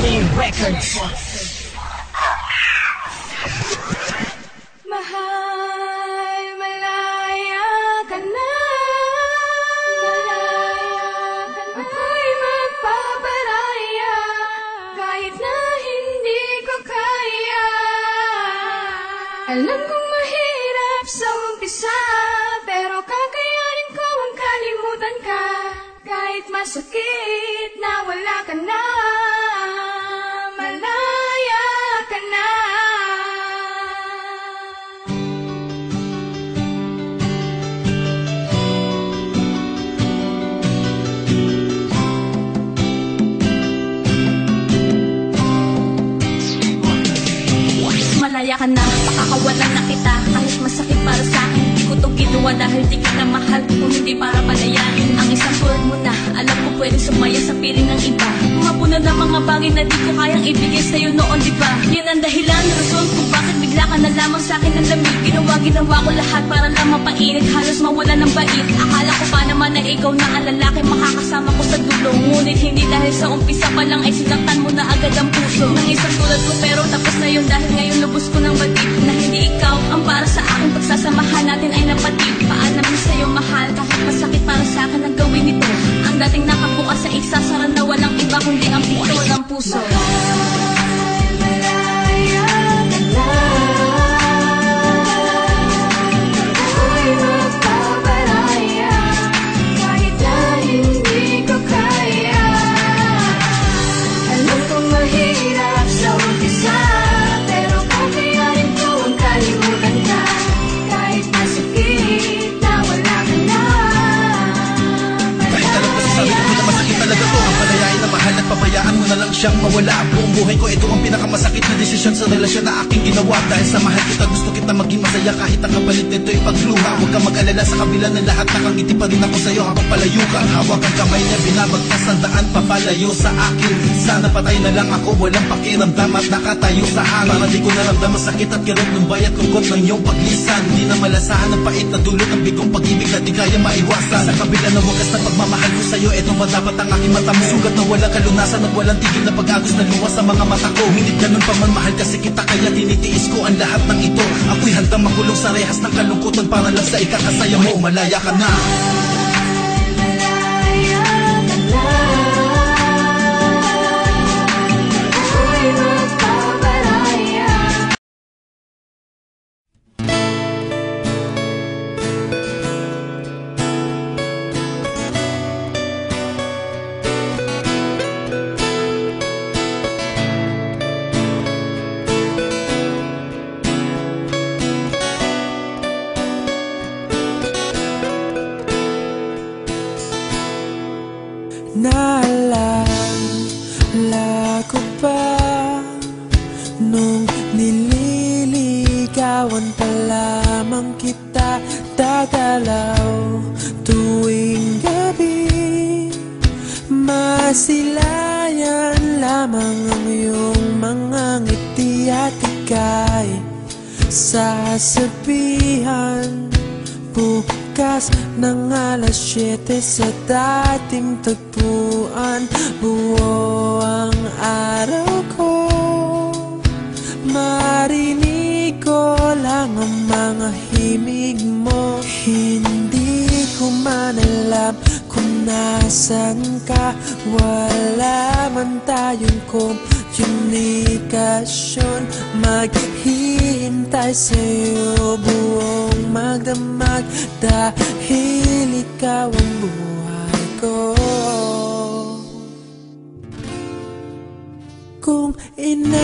Records. Mahal, malaya ka na. Ako'y magpaparaya kahit na hindi ko kaya. Alam kong mahirap sa umpisa, pero kakayanin ko ang kalimutan ka. Kahit masakit na wala ka na, malaya ka na. Malaya ka na, pakakawalan na kita. Kahit masakit para sa akin, di ko to ginawa dahil di kita mahal. Kung hindi para palayain ang isang tulad mo na alam ko pwede sumaya sa piling ng iba. Mapuno na mga bagay na di ko kayang ibigay sa'yo noon, di ba? Yan ang dahilan, rason kung bakit bigla ka na lamang sa'kin ng lamig. Ginawa ko lahat para lang mapainit, halos mawala ng bait. Akala ko pa naman na ikaw na ang lalaki makakasama ko sa dulo. Ngunit hindi, dahil sa umpisa pa lang ay sinaktan mo na agad ang puso ng isang tulad ko. Pero tapos na yun dahil ngayon lubos ko ng batid na hindi ikaw ang para sa akin. Pagsasamahan natin ay napatid. Paalam mo sa'yo mahal, kahit masakit para sa akin ang gawin ito. Ang dating nakabukas sa isasara na walang iba kundi ang pinto ng puso. Malaya ka na. Ako'y magpaparaya kahit na hindi ko kaya. Alam kong mahirap sa umpisa, pero kakayanin ko ang kalimutan ka. Kahit masakit na wala ka na, kahit alam ko sa sarili ko na masakit talaga to, ang palayain na mahal at pabayaan mo na lang siyang mawala. Buong buhay ko ito ang pinakamasakit na desisyon sa relasyon na aking ginawa. Dahil sa mahal kita, gusto kita maging masaya kahit ang kapalit nito'y pagluha. Huwag kang mag-alala, sa kabila ng lahat nakangiti pa rin ako sa'yo habang palayo ka. Hawak ang kamay niya, binabagtas ang daan papalayo sa akin. Sana patay na lang ako, walang pakiramdam at nakatayo sa hangin. Para di ko naramdaman sakit at kirot ng bayat lungkot ng iyong paglisan. Di na malasahan ang pait na dulot ng bigong pag-ibig na di kaya maiwasan. Sa kabila ng wagas na pagmamahal ko sa'yo, eto ba dapat ang aking mata mo? Sugat na walang kalunasan at walang tigil na pag-agos na luwas sa mga mata ko. Ngunit ganun pa man, mahal kasi kita, kaya tinitiis ko ang lahat ng ito. Ako'y handang makulong sa rehas ng kalungkutan para lang sa ikakasaya mo. Malaya ka na. malaya ka na. Ako'y magpaparaya. Naalala ko pa nung nililigawan pa lamang kita, dadalaw tuwing gabi. Masilayan lamang ang iyong mga ngiti at ika'y sasabihan bukas ng alas 7 sa dating tagpuan. Buo ang araw ko, marinig ko lang ang mga himig mo. Hindi ko man alam kung nasan ka, wala man tayong komunikasyon. Maghihintay sa'yo buong magdamag dahil ikaw ang buhay ko. Kung inakala